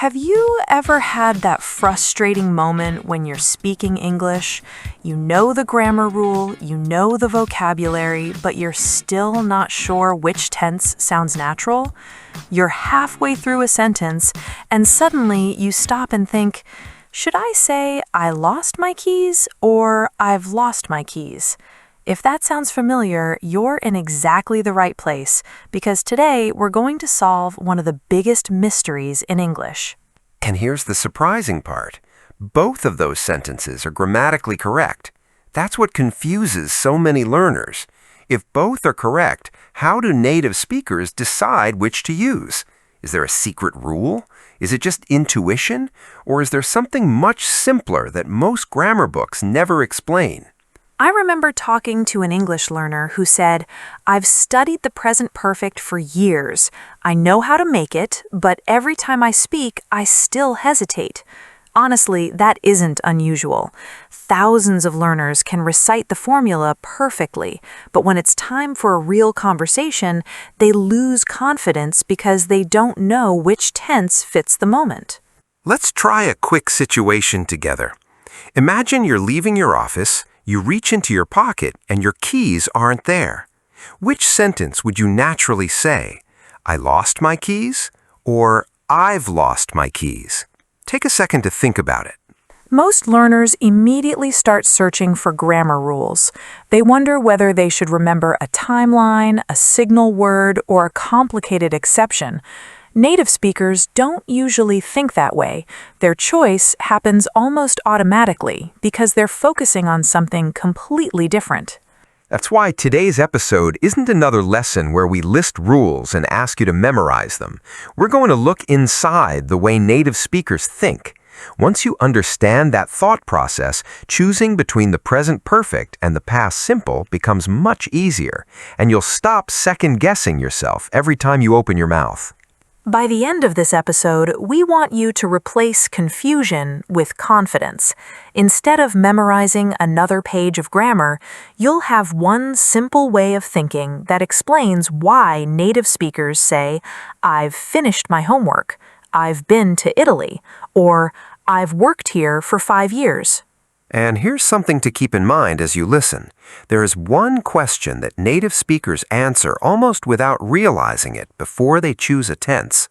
Have you ever had that frustrating moment when you're speaking English? You know the grammar rule, you know the vocabulary, but you're still not sure which tense sounds natural? You're halfway through a sentence, and suddenly you stop and think, should I say I lost my keys or I've lost my keys? If that sounds familiar, you're in exactly the right place, because today we're going to solve one of the biggest mysteries in English. And here's the surprising part. Both of those sentences are grammatically correct. That's what confuses so many learners. If both are correct, how do native speakers decide which to use? Is there a secret rule? Is it just intuition? Or is there something much simpler that most grammar books never explain? I remember talking to an English learner who said, I've studied the present perfect for years. I know how to make it, but every time I speak, I still hesitate. Honestly, that isn't unusual. Thousands of learners can recite the formula perfectly, but when it's time for a real conversation, they lose confidence because they don't know which tense fits the moment. Let's try a quick situation together. Imagine you're leaving your office. You reach into your pocket and your keys aren't there. Which sentence would you naturally say? I lost my keys or I've lost my keys? Take a second to think about it. Most learners immediately start searching for grammar rules. They wonder whether they should remember a timeline, a signal word, or a complicated exception. Native speakers don't usually think that way. Their choice happens almost automatically because they're focusing on something completely different. That's why today's episode isn't another lesson where we list rules and ask you to memorize them. We're going to look inside the way native speakers think. Once you understand that thought process, choosing between the present perfect and the past simple becomes much easier, and you'll stop second-guessing yourself every time you open your mouth. By the end of this episode, we want you to replace confusion with confidence. Instead of memorizing another page of grammar, you'll have one simple way of thinking that explains why native speakers say, I've finished my homework, I've been to Italy, or I've worked here for 5 years. And here's something to keep in mind as you listen. There is one question that native speakers answer almost without realizing it before they choose a tense.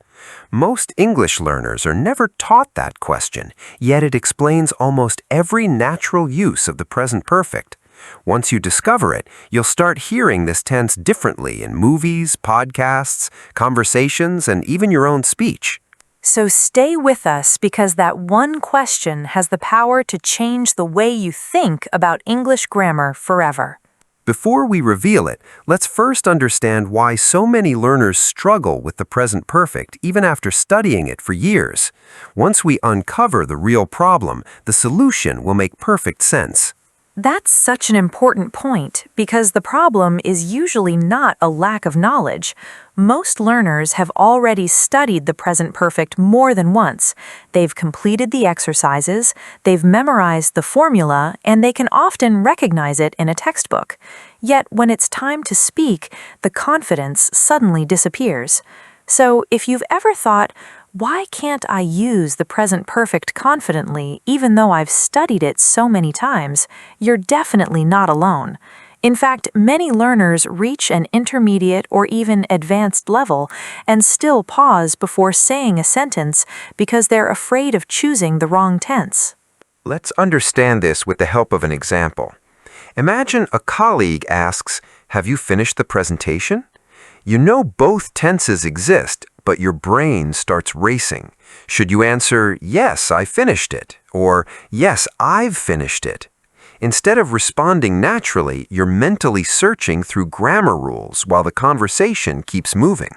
Most English learners are never taught that question, yet it explains almost every natural use of the present perfect. Once you discover it, you'll start hearing this tense differently in movies, podcasts, conversations, and even your own speech. So stay with us because that one question has the power to change the way you think about English grammar forever. Before we reveal it, let's first understand why so many learners struggle with the present perfect even after studying it for years. Once we uncover the real problem, the solution will make perfect sense. That's such an important point because the problem is usually not a lack of knowledge. Most learners have already studied the present perfect more than once. They've completed the exercises, they've memorized the formula, and they can often recognize it in a textbook. Yet when it's time to speak, the confidence suddenly disappears. So if you've ever thought, why can't I use the present perfect confidently even though I've studied it so many times? You're definitely not alone. In fact, many learners reach an intermediate or even advanced level and still pause before saying a sentence because they're afraid of choosing the wrong tense. Let's understand this with the help of an example. Imagine a colleague asks, "Have you finished the presentation?" You know both tenses exist, but your brain starts racing. Should you answer, "Yes, I finished it," or "Yes, I've finished it"? Instead of responding naturally, you're mentally searching through grammar rules while the conversation keeps moving.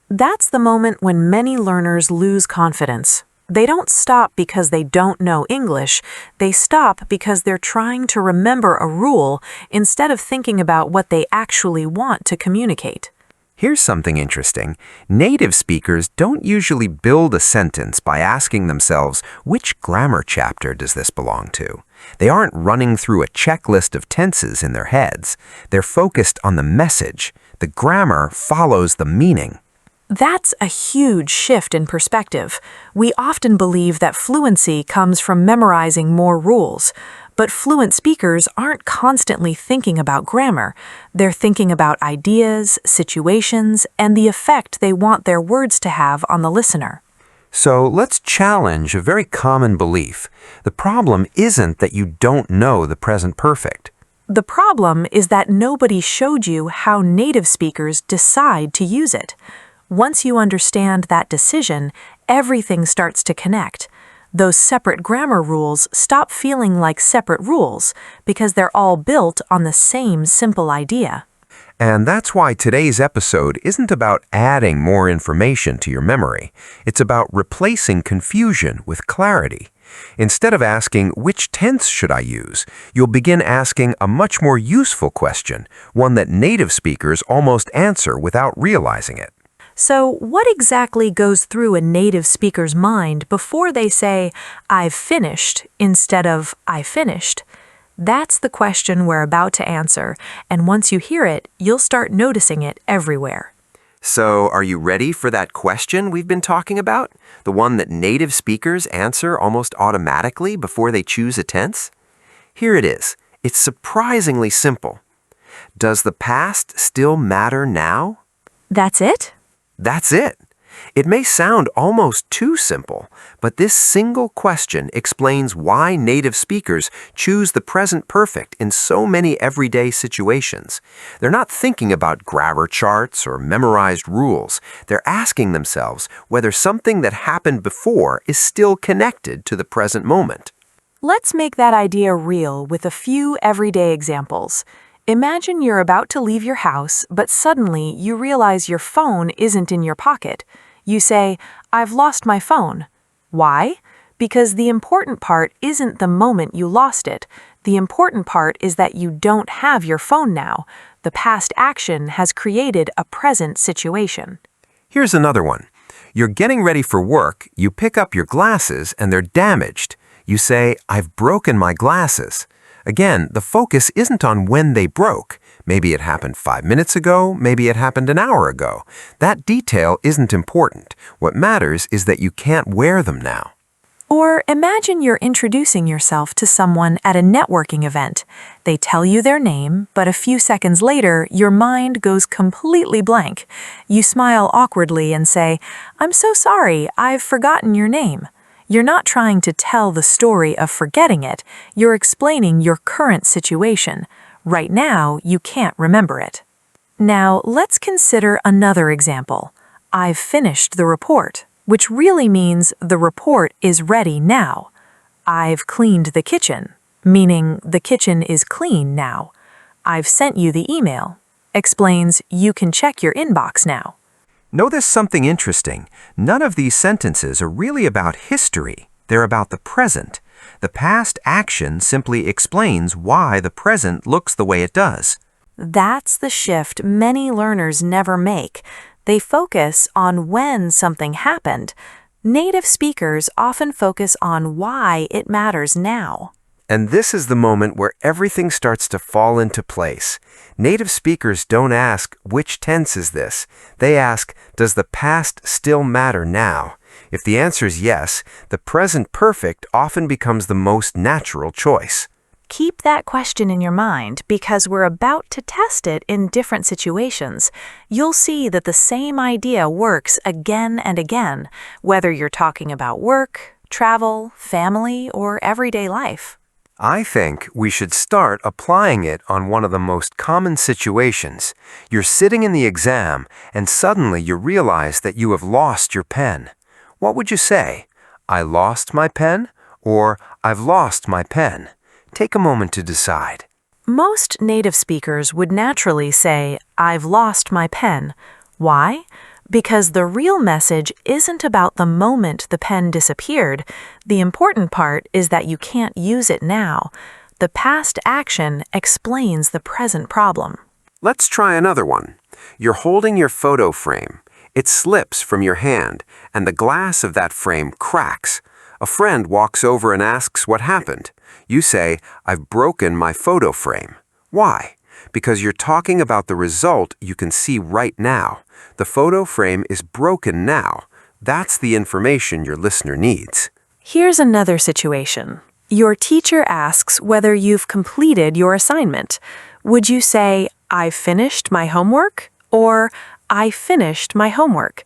That's the moment when many learners lose confidence. They don't stop because they don't know English. They stop because they're trying to remember a rule instead of thinking about what they actually want to communicate. Here's something interesting. Native speakers don't usually build a sentence by asking themselves, which grammar chapter does this belong to? They aren't running through a checklist of tenses in their heads. They're focused on the message. The grammar follows the meaning. That's a huge shift in perspective. We often believe that fluency comes from memorizing more rules, but fluent speakers aren't constantly thinking about grammar. They're thinking about ideas, situations, and the effect they want their words to have on the listener. So let's challenge a very common belief. The problem isn't that you don't know the present perfect. The problem is that nobody showed you how native speakers decide to use it. Once you understand that decision, everything starts to connect. Those separate grammar rules stop feeling like separate rules because they're all built on the same simple idea. And that's why today's episode isn't about adding more information to your memory. It's about replacing confusion with clarity. Instead of asking, which tense should I use, you'll begin asking a much more useful question, one that native speakers almost answer without realizing it. So, what exactly goes through a native speaker's mind before they say, "I've finished," instead of "I finished"? That's the question we're about to answer, and once you hear it, you'll start noticing it everywhere. So, are you ready for that question we've been talking about? The one that native speakers answer almost automatically before they choose a tense? Here it is. It's surprisingly simple. Does the past still matter now? That's it? That's it. It may sound almost too simple, but this single question explains why native speakers choose the present perfect in so many everyday situations. They're not thinking about grammar charts or memorized rules. They're asking themselves whether something that happened before is still connected to the present moment. Let's make that idea real with a few everyday examples. Imagine you're about to leave your house, but suddenly you realize your phone isn't in your pocket. You say, "I've lost my phone." Why? Because the important part isn't the moment you lost it. The important part is that you don't have your phone now. The past action has created a present situation. Here's another one. You're getting ready for work, you pick up your glasses and they're damaged. You say, "I've broken my glasses." Again, the focus isn't on when they broke. Maybe it happened 5 minutes ago, maybe it happened an hour ago. That detail isn't important. What matters is that you can't wear them now. Or imagine you're introducing yourself to someone at a networking event. They tell you their name, but a few seconds later, your mind goes completely blank. You smile awkwardly and say, "I'm so sorry, I've forgotten your name." You're not trying to tell the story of forgetting it. You're explaining your current situation. Right now, you can't remember it. Now, let's consider another example. "I've finished the report," which really means the report is ready now. "I've cleaned the kitchen," meaning the kitchen is clean now. "I've sent you the email," explains you can check your inbox now. Notice something interesting. None of these sentences are really about history. They're about the present. The past action simply explains why the present looks the way it does. That's the shift many learners never make. They focus on when something happened. Native speakers often focus on why it matters now. And this is the moment where everything starts to fall into place. Native speakers don't ask, which tense is this? They ask, does the past still matter now? If the answer is yes, the present perfect often becomes the most natural choice. Keep that question in your mind because we're about to test it in different situations. You'll see that the same idea works again and again, whether you're talking about work, travel, family, or everyday life. I think we should start applying it on one of the most common situations. You're sitting in the exam and suddenly you realize that you have lost your pen. What would you say? "I lost my pen" or "I've lost my pen"? Take a moment to decide. Most native speakers would naturally say, "I've lost my pen." Why? Because the real message isn't about the moment the pen disappeared. The important part is that you can't use it now. The past action explains the present problem. Let's try another one. You're holding your photo frame. It slips from your hand, and the glass of that frame cracks. A friend walks over and asks what happened. You say, "I've broken my photo frame." Why? because you're talking about the result you can see right now. The photo frame is broken now. That's the information your listener needs. Here's another situation. Your teacher asks whether you've completed your assignment. Would you say, "I finished my homework," or "I finished my homework"?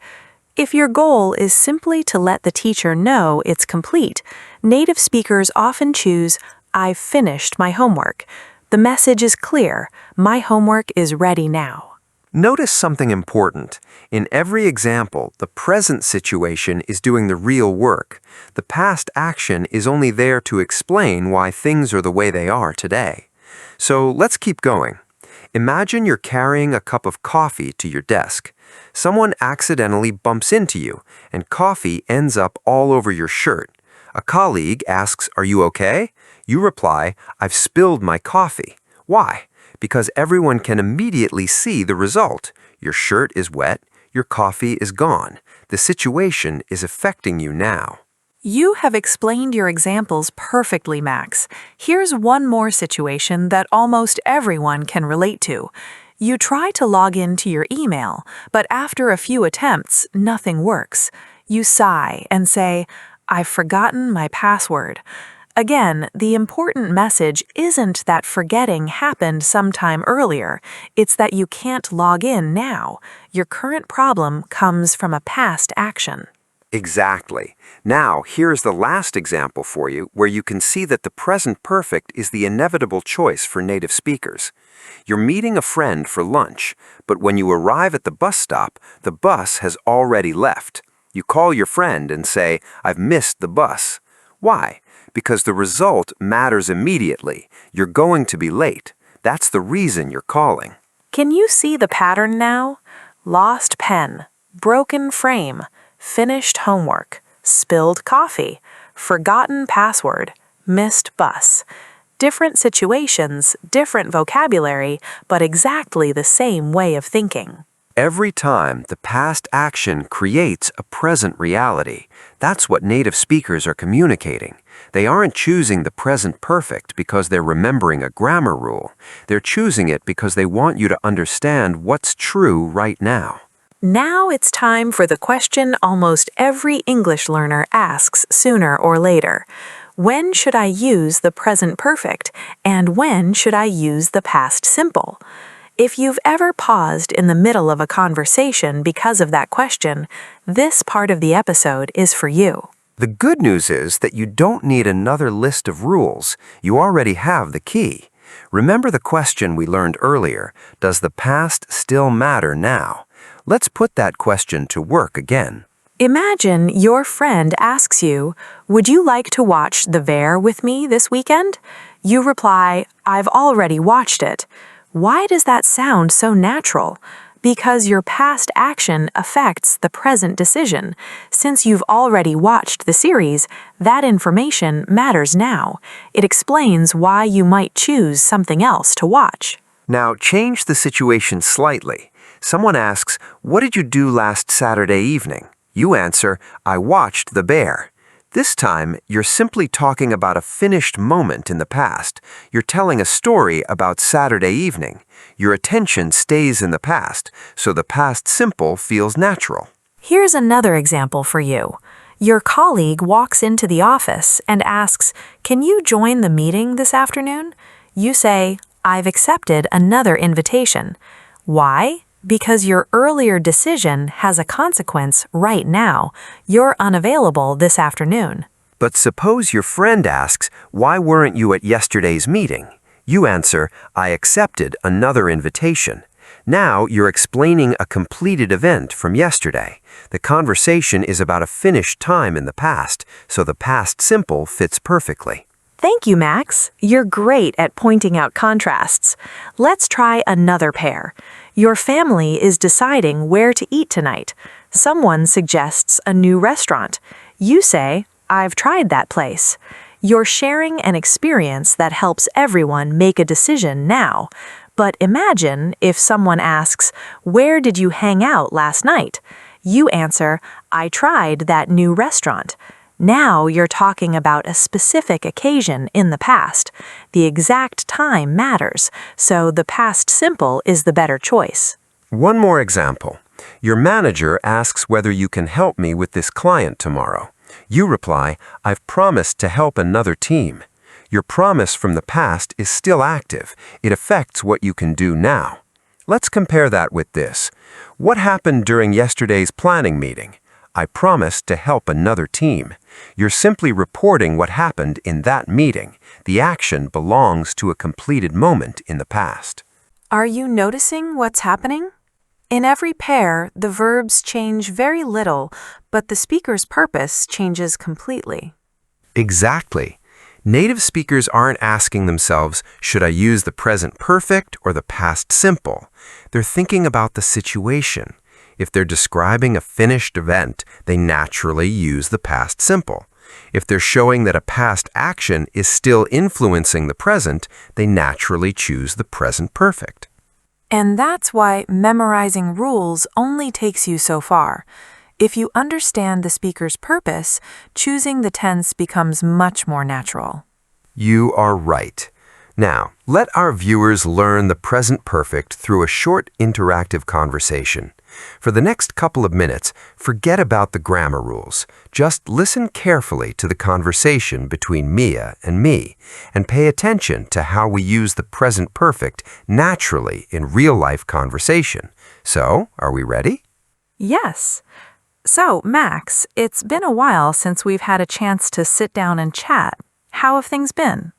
If your goal is simply to let the teacher know it's complete, native speakers often choose, "I've finished my homework." The message is clear. My homework is ready now. Notice something important. In every example, the present situation is doing the real work. The past action is only there to explain why things are the way they are today. So let's keep going. Imagine you're carrying a cup of coffee to your desk. Someone accidentally bumps into you, and coffee ends up all over your shirt. A colleague asks, "Are you okay?" You reply, "I've spilled my coffee." Why? Because everyone can immediately see the result. Your shirt is wet, your coffee is gone. The situation is affecting you now. You have explained your examples perfectly, Max. Here's one more situation that almost everyone can relate to. You try to log into your email, but after a few attempts, nothing works. You sigh and say, "I've forgotten my password." Again, the important message isn't that forgetting happened sometime earlier. It's that you can't log in now. Your current problem comes from a past action. Exactly. Now, here's the last example for you where you can see that the present perfect is the inevitable choice for native speakers. You're meeting a friend for lunch, but when you arrive at the bus stop, the bus has already left. You call your friend and say, "I've missed the bus." Why? Because the result matters immediately. You're going to be late. That's the reason you're calling. Can you see the pattern now? Lost pen, broken frame, finished homework, spilled coffee, forgotten password, missed bus. Different situations, different vocabulary, but exactly the same way of thinking. Every time the past action creates a present reality. That's what native speakers are communicating. They aren't choosing the present perfect because they're remembering a grammar rule. They're choosing it because they want you to understand what's true right now. Now it's time for the question almost every English learner asks sooner or later. When should I use the present perfect, and when should I use the past simple? If you've ever paused in the middle of a conversation because of that question, this part of the episode is for you. The good news is that you don't need another list of rules. You already have the key. Remember the question we learned earlier, does the past still matter now? Let's put that question to work again. Imagine your friend asks you, "Would you like to watch The Bear with me this weekend?" You reply, "I've already watched it." Why does that sound so natural? Because your past action affects the present decision. Since you've already watched the series, that information matters now. It explains why you might choose something else to watch. Now change the situation slightly. Someone asks, "What did you do last Saturday evening?" You answer, "I watched The Bear." This time, you're simply talking about a finished moment in the past. You're telling a story about Saturday evening. Your attention stays in the past, so the past simple feels natural. Here's another example for you. Your colleague walks into the office and asks, "Can you join the meeting this afternoon?" You say, "I've accepted another invitation." Why? Because your earlier decision has a consequence right now. You're unavailable this afternoon. But suppose your friend asks, "Why weren't you at yesterday's meeting?" You answer, "I accepted another invitation." Now you're explaining a completed event from yesterday. The conversation is about a finished time in the past, so the past simple fits perfectly. Thank you, Max. You're great at pointing out contrasts. Let's try another pair. Your family is deciding where to eat tonight. Someone suggests a new restaurant. You say, "I've tried that place." You're sharing an experience that helps everyone make a decision now. But imagine if someone asks, "Where did you hang out last night?" You answer, "I tried that new restaurant." Now you're talking about a specific occasion in the past. The exact time matters, so the past simple is the better choice. One more example. Your manager asks whether you can help me with this client tomorrow. You reply, "I've promised to help another team." Your promise from the past is still active. It affects what you can do now. Let's compare that with this. What happened during yesterday's planning meeting? I promised to help another team. You're simply reporting what happened in that meeting. The action belongs to a completed moment in the past. Are you noticing what's happening? In every pair, the verbs change very little, but the speaker's purpose changes completely. Exactly. Native speakers aren't asking themselves, should I use the present perfect or the past simple? They're thinking about the situation. If they're describing a finished event, they naturally use the past simple. If they're showing that a past action is still influencing the present, they naturally choose the present perfect. And that's why memorizing rules only takes you so far. If you understand the speaker's purpose, choosing the tense becomes much more natural. You are right. Now, let our viewers learn the present perfect through a short interactive conversation. For the next couple of minutes, forget about the grammar rules. Just listen carefully to the conversation between Mia and me, and pay attention to how we use the present perfect naturally in real-life conversation. So, are we ready? Yes. So, Max, it's been a while since we've had a chance to sit down and chat. How have things been?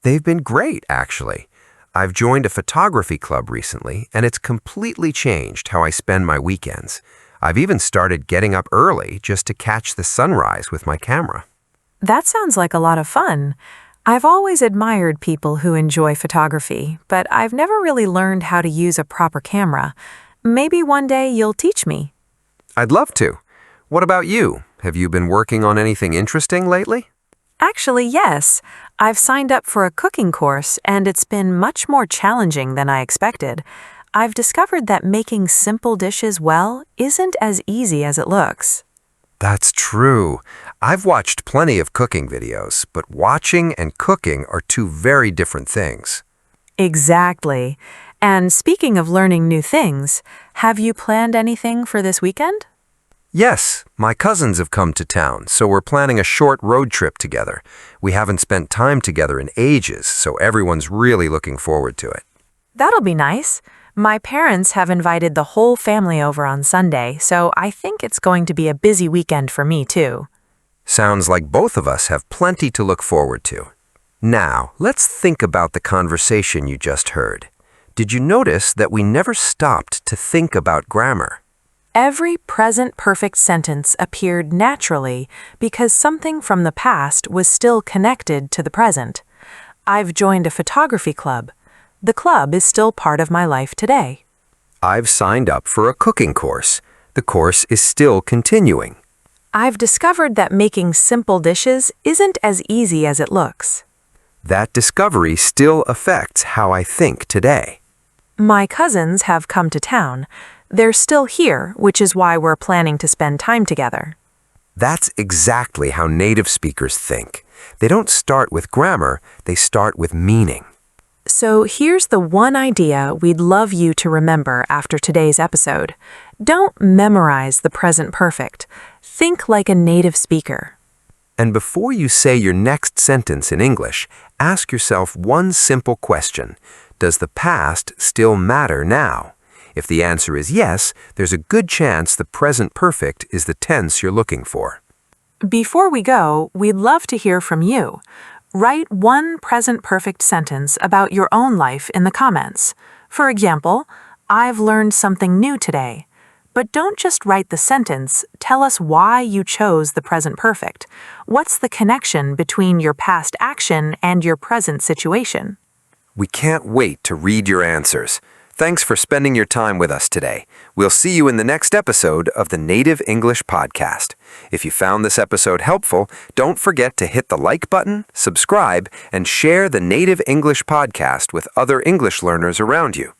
They've been great, actually. I've joined a photography club recently, and it's completely changed how I spend my weekends. I've even started getting up early just to catch the sunrise with my camera. That sounds like a lot of fun. I've always admired people who enjoy photography, but I've never really learned how to use a proper camera. Maybe one day you'll teach me. I'd love to. What about you? Have you been working on anything interesting lately? Actually, yes. I've signed up for a cooking course, and it's been much more challenging than I expected. I've discovered that making simple dishes well isn't as easy as it looks. That's true. I've watched plenty of cooking videos, but watching and cooking are two very different things. Exactly. And speaking of learning new things, have you planned anything for this weekend? Yes, my cousins have come to town, so we're planning a short road trip together. We haven't spent time together in ages, so everyone's really looking forward to it. That'll be nice. My parents have invited the whole family over on Sunday, so I think it's going to be a busy weekend for me, too. Sounds like both of us have plenty to look forward to. Now, let's think about the conversation you just heard. Did you notice that we never stopped to think about grammar? Every present perfect sentence appeared naturally because something from the past was still connected to the present. I've joined a photography club. The club is still part of my life today. I've signed up for a cooking course. The course is still continuing. I've discovered that making simple dishes isn't as easy as it looks. That discovery still affects how I think today. My cousins have come to town. They're still here, which is why we're planning to spend time together. That's exactly how native speakers think. They don't start with grammar, they start with meaning. So here's the one idea we'd love you to remember after today's episode. Don't memorize the present perfect. Think like a native speaker. And before you say your next sentence in English, ask yourself one simple question. Does the past still matter now? If the answer is yes, there's a good chance the present perfect is the tense you're looking for. Before we go, we'd love to hear from you. Write one present perfect sentence about your own life in the comments. For example, I've learned something new today. But don't just write the sentence, tell us why you chose the present perfect. What's the connection between your past action and your present situation? We can't wait to read your answers. Thanks for spending your time with us today. We'll see you in the next episode of the Native English Podcast. If you found this episode helpful, don't forget to hit the like button, subscribe, and share the Native English Podcast with other English learners around you.